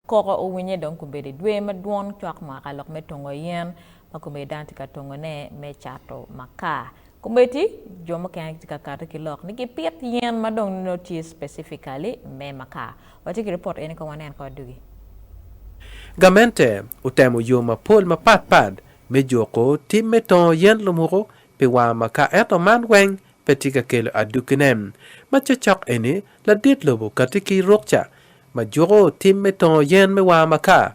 koko Ocwiny don kubede dwe maduong chwak makalok me tongo yen makumbe danti ka tongo ne me chato maka kumbeti jomo kan tika kata kilok niki piet yen madong notice specifically me maka wati ki report eni ko wanen ko dugi Gamente utemo yoma pol mapatpad me joko tim me ton yen lumuro pe wa maka eto man weng petika kelo adukinem machachak eni la dit lobo katiki rokcha ma joko tim me ton yen me wa maka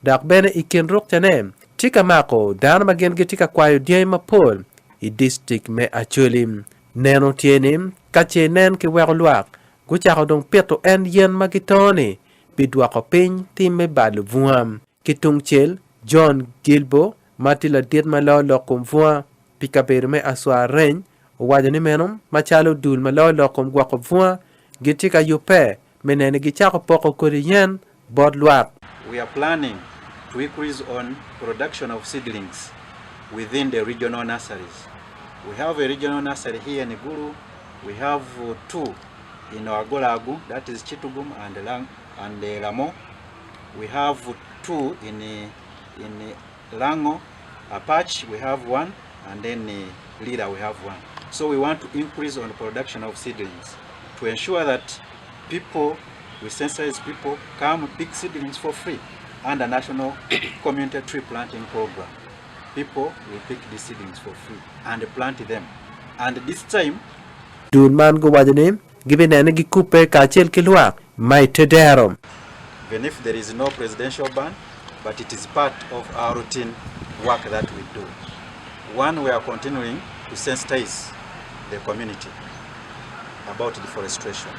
dak bene ikin rokcha nem tika mako dan magen getika kwayo diay mapol i district me Acoli neno tienim kache nen ke werluak guchako dong Pito Yen magitoni bidwa ko piny tim me balu vuam kitung chel John Gilbo matila diet malolo kum vua pikaber me aswa ren wajani menom macalo dul malolo kum gwako vua gitika yupe menene gichako poko kuriyen bod luak. We are planning to increase on production of seedlings within the regional nurseries. We have a regional nursery here in Gulu. We have two in Agolagu, that is Chitugum and Lamo. We have two in Lango, Apache we have one, and then Lida we have one. So we want to increase on the production of seedlings to ensure that people, we sensitize people, come pick seedlings for free under National Community Tree Planting Program. People will pick these seedlings for free and plant them. And this time, Dun man go wajani given energy coupe kachel kilwa my tederum. even if there is no presidential ban, but it is part of our routine work that we do. One, we are continuing to sensitize the community about deforestation.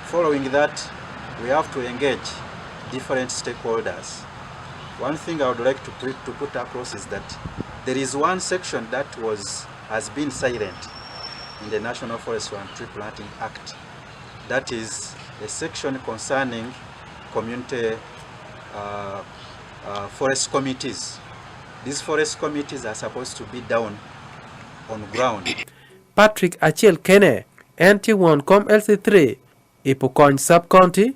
Following that, we have to engage different stakeholders. One thing I would like to put across is that there is one section that has been silent in the National Forest and Tree Planting Act. That is a section concerning community forest committees. These forest committees are supposed to be down on ground. Patrick Achel Kene, NT1 Com LC3, Ipokony Sub-County,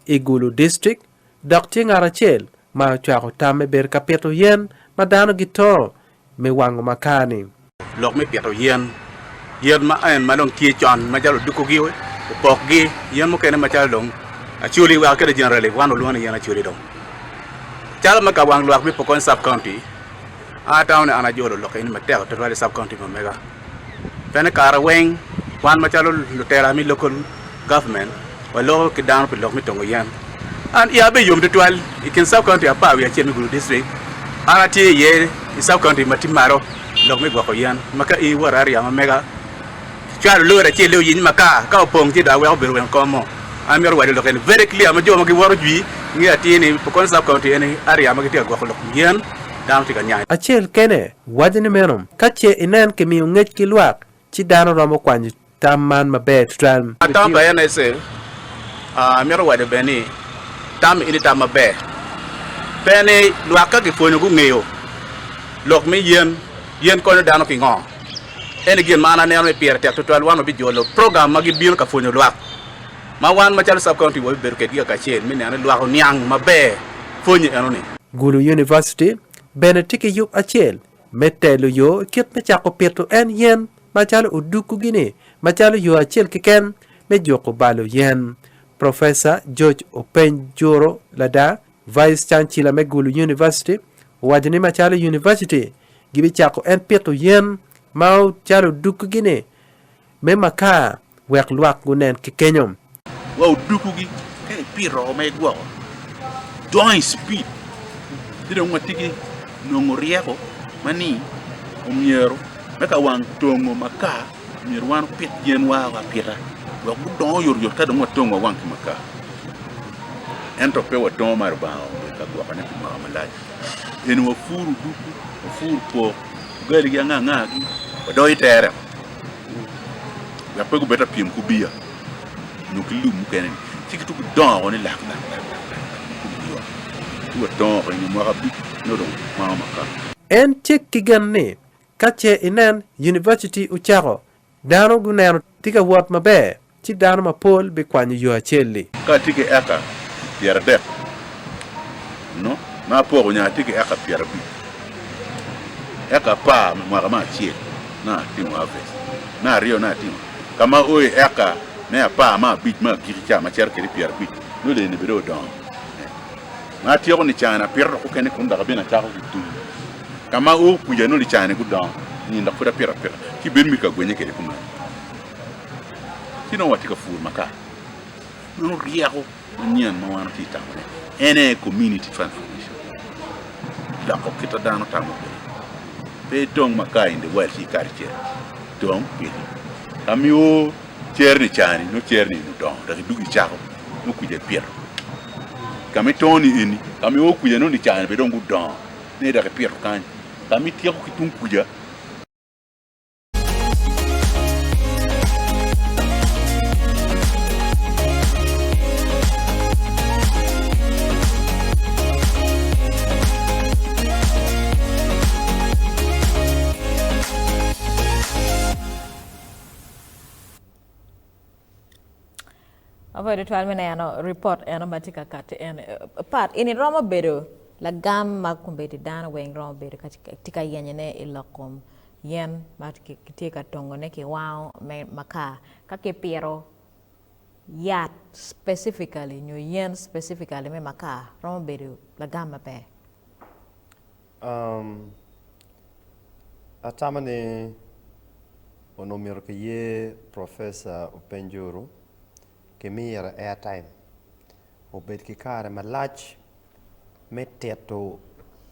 Igulu District, Dr. Arachel, ma chako tame ber ka Pito Yen, madano gito, me wango makani. Lok me Pito Yen ma en malong kie chon, majalo duko giwe, upok gi, yen mukene macalo dong, Acoli wa kede generally, wano luwana yen Acoli dong. Calo maka wang luak me Pokony Sub-County, ataone anajolo loke ini mateo, terwale Sub-County mamega. Pene kara weng, wan macalo lutera mi local government, walo kidano pe lok me tongo yen. And yabe yom de twal ikin Sub-County apa we achemi Gulu district arati ye Sub-County matimaro lok me gwako yan maka I warari ama mega chalo lora che leo yin maka ka opong ti da we oberu en komo amero wadi lok very clear ma joma gi waro jwi ngi ati ni Pokony Sub-County eni area ma giti gwako lok yan dam ti kanya Achel Kene wajani menom kache inen ke mi ngech kilwak chi dano romo kwanyi tamman mabe tran atamba yana ese amero wadi beni tam ini tam mabe pene luaka ki fonyo gu ngeyo lok me yen kono dano ki ngo ene gen mana ne me pier tek total wano bi jolo program magi bion ka fonyo luak ma wan ma chal Sub-County wo ber ke ka chen mi ne luako nyang mabe fonyo eno ni Gulu University benetiki yup Achel metelo yo kit me chako Pito Yen machalo uduku gini machalo yo Achel kiken me joko balo yen. Professor George Openjoro Lada, Vice Chancellor Megulu University, wajani machalo University, gibi chako en Pito Yen, mau chalo duku gine, me maka, wek luak gunen kikenyom. Wow duku gi, kaya piro me gwa, join speed, dito mga tiki nongorieko, mani, umyero, meka wang tongo maka, umyero Pito Yen waga pira. Wa budon yor ta dum wato wa wanki maka ento pe wato mar ba ka gwa kana ti ma malaj en wa furu duku wa furu po gali ya nga gi wa do itere ya pe ku beta pim ku biya no ki lu mukene tikitu ku don woni la ku wato ko ni mo rabbi no do ma maka En chik kiganne, kache inan University Ucharo, dano gunero tika wat mabe, chi dano mapol be kwanyo yo Acheli. ka tike eka pier de no na po nya tiki aka pier bi aka pa ma chie na timu ave na rio na timu kama oi aka na pa ma bit ma giricha ma cher ke pier bi no le ne biro don na tiyo ni chana pier ko kene kun daga bina ta ko tu kama o ku ya no li chana ku don ni nda fura pier ki ben mi ka gwenye ke kuma kino wati ka fu maka no riako nyen ma wana ti ta ene community transformation da ko kita dano tamu be dong maka in the world ki karche dong pe kami o cherni chani no cherni no don da dugi chako no ku je pier kami toni ini kami o ku je no ni chani be dong don ne da pier kan kami tiyo ki tun kuja Avoid 12 minutes report and matika kat and part in Roma bedo la gam makumbeti dan weng Roma bedo katika yanyene ilakom yen matika tongo neki wow me maka kake pero yat specifically nyo yen specifically me maka Roma bedo la gam mape atamane onomiro ke ye professor Openjuru ke mi era airtime obed ki kare malach meteto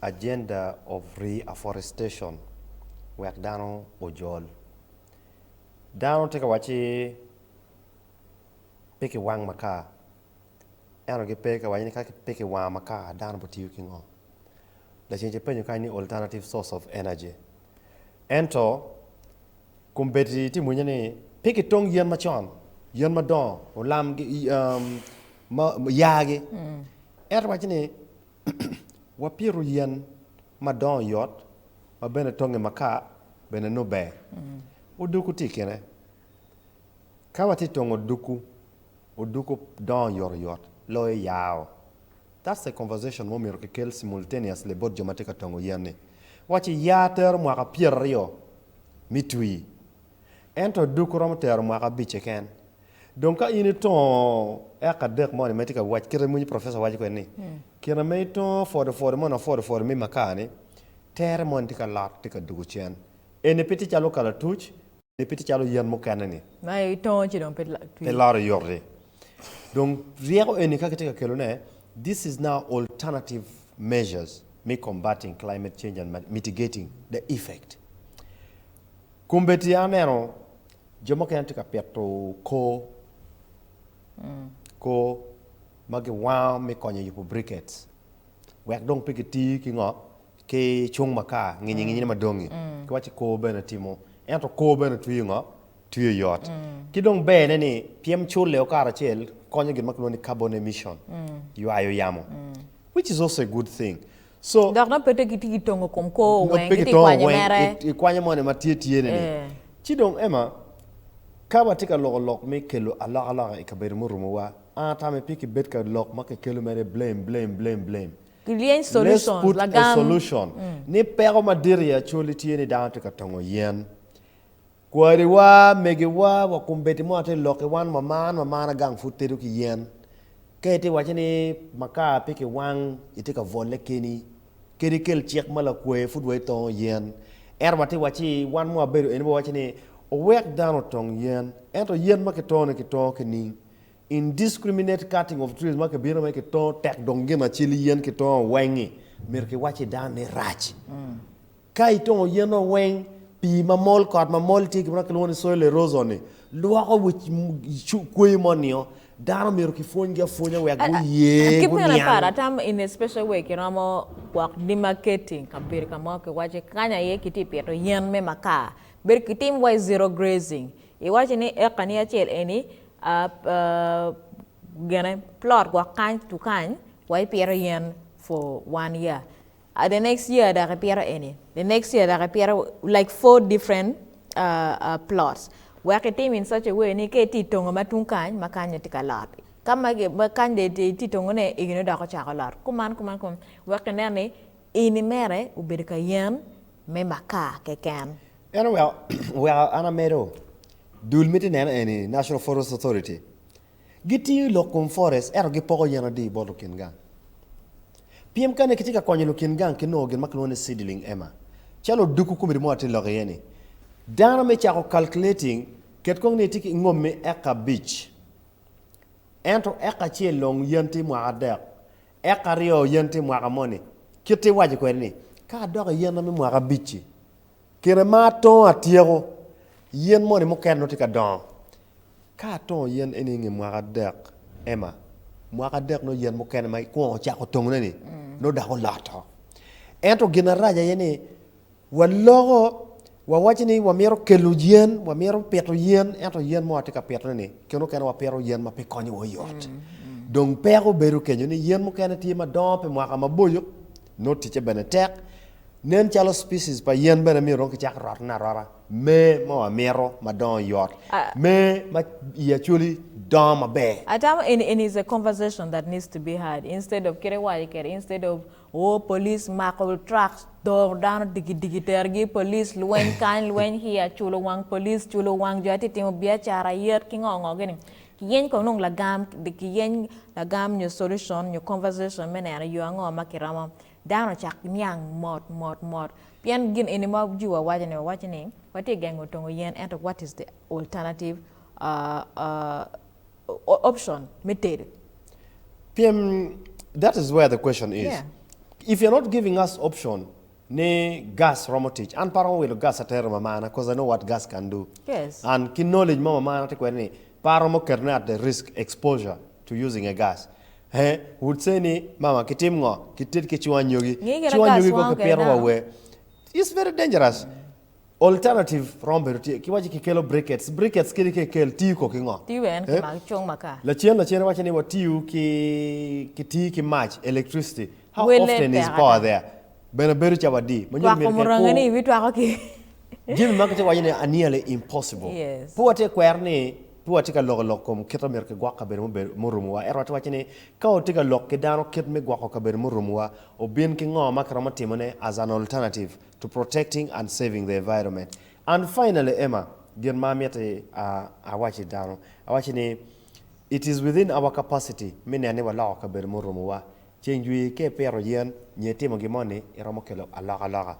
agenda of reforestation wek dano ojol dano teka wachi peke wang maka eno ge peke wanyini kake peke wang maka dano botiyu kingo la chenje penyo kani alternative source of energy ento kumbeti ti munyane peke tong yen machon yen madon olam yage wachine wapiru yen madon yot ma bene tonge maka bene no be oduku tikene kawati tongo oduku don yot lo yao. That's a conversation mo miro ke simultaneously bot jomatika tongo yen wachi yater mwaka pierio mitui ento duku rom ter mwaka bicheken. Donc quand il est ton académique moi mais tika watch kire muni professeur waji ko ni kire me ton for the me makane terre mon tika lat tika dugu chen ene petit chalo kala touch ne petit chalo yan mukene ni mai ton ci don pe la yorde donc riero ene ka tika kelone this is now alternative measures me combating climate change and mitigating the effect kumbeti anero jomo kan tika petto ko magi wow me konye yupo briquettes wek dong pikiti ki ngo ke chung maka nginyi madongi ko wachi ko bena timo ento ko bena tuyi ngo tuyi yot ki dong be ne ni piem chule o kara chel konye gin maklo ni carbon emission yu ayo yamo which is also a good thing so dar na pete kiti tongo kom ko wen kiti kwanye mere kwanye mo ne matie ne chi dong ema kaba tika lok me kelo ala e kabere murumo wa ata me piki bet ka lok make kelo mere blame Kilien solutions let's put la a gam solution ni pero madiria choli tiene down tika tongo yen kwari wa mege wa kumbeti mo ate lok wan mama gang futeru ki yen kete wachini maka piki wang itika volle keni kel chek mala kwe fudwe to yen mate wachi wan mo beru eni wachini o work down tong yen ento yen make tone ki to ni indiscriminate cutting of trees make biro make to tek donge ma chili yen ki to wengi mer ki wachi dan ne rach kai to yen no weng pi ma mol kot ma mol ti ki ma keloni soil erosion lo ko wich kwe monio daro mer ki fonja we go ye keep me on para tam in a special way ki ramo work demarcating kabir kama ke wachi kanya ye kiti peto yen me maka ber kitim wa zero grazing e wachi ni e kania chel eni gana plot wa kan to kan wa piero yen for 1 year the next year da repair any the next year da repair like 4 different plots wa kitim in such a way ni ke ti tongo matun kan makanya tika lat kama ge ba kan de ti tongone igino da ko chakolar kuman wakene ne ini mere ubirka yen me makaa ke kan Anyway, well, Anamero, Dulmiti Nana any National Forest Authority. Giti lokum forest, erogi pogo yana di bolo kinga. PM kane kitika kwenye lukingang kinogin maklone seedling Emma. Chalo duku kumiri mwati logayeni. Dana me chako calculating ket kong ne tiki ngome eka beach. Ento eka chie long yanti mwaga dek. Eka rio yanti mwaga moni. Kiti waji kwenye. Ka doga yana me mwaga beachi. Kere ma ton atiego yen moni mukene no tika don. Ka ton yen eni mwaga dek Emma. Mwaga dek no yen mukene mai ko chako tongne ni. No da ko lato. Ento generaja yeni walogo wawachini wamiero kelu yen, wamiero peto yen, ento yen mo atika peto ni. Keno kena wapero yen ma pe konyi oyot. Dong pero beru kenyo ni yen mukene ti ma don pe mwaka maboyo no tiche benetek. Nen chalo species pa yen bene mi ronki chak rot na rora. Me ma wamiero ma don yot. Me ma Acoli don ma be. Atam in is a conversation that needs to be had instead of instead of police makol tracks door down digi tergi police luen kan luen here chulo wang police chulo wang jati timo biacara yer kingongo gini yen ko nung lagam de yen lagam your solution your conversation menena you ango makirama down chak nyang mot pian gin enima juwa wajane wati gango tongo yen and what is the alternative option method. PM, that is where the question is. Yeah. If you're not giving us option, ne gas romotich, and paron will gas at mamana, because I know what gas can do. Yes. And kin knowledge mama mana take when paromo kerne at the risk exposure to using a gas. Would say ni mama kitimgo, kitit kichuanyogi, chuanyogi ko pero we. It's very dangerous. Alternative romberuti kiwaji kikelo briquettes kili kekel tiu ko kingo Tiwen kama chong maka. La chien wacha ni watiu ki match electricity. How often is power there? Bena beru chabadi. Wa ko murangani vitu akoki. Jim makete wajine nearly impossible. Yes. Puate kwerni puate ka log kom kito merke gwaka ber murumwa erwata wachine ka otika log ke dano ket me gwako ka ber murumwa obien ki ngo makrama timone as an alternative to protecting and saving the environment. And finally, Emma, gen mamiate awachi dano awachine it is within our capacity mene ne wala ka ber murumwa chenjui ke pero yen nyetimo gimone eromo kelo alaga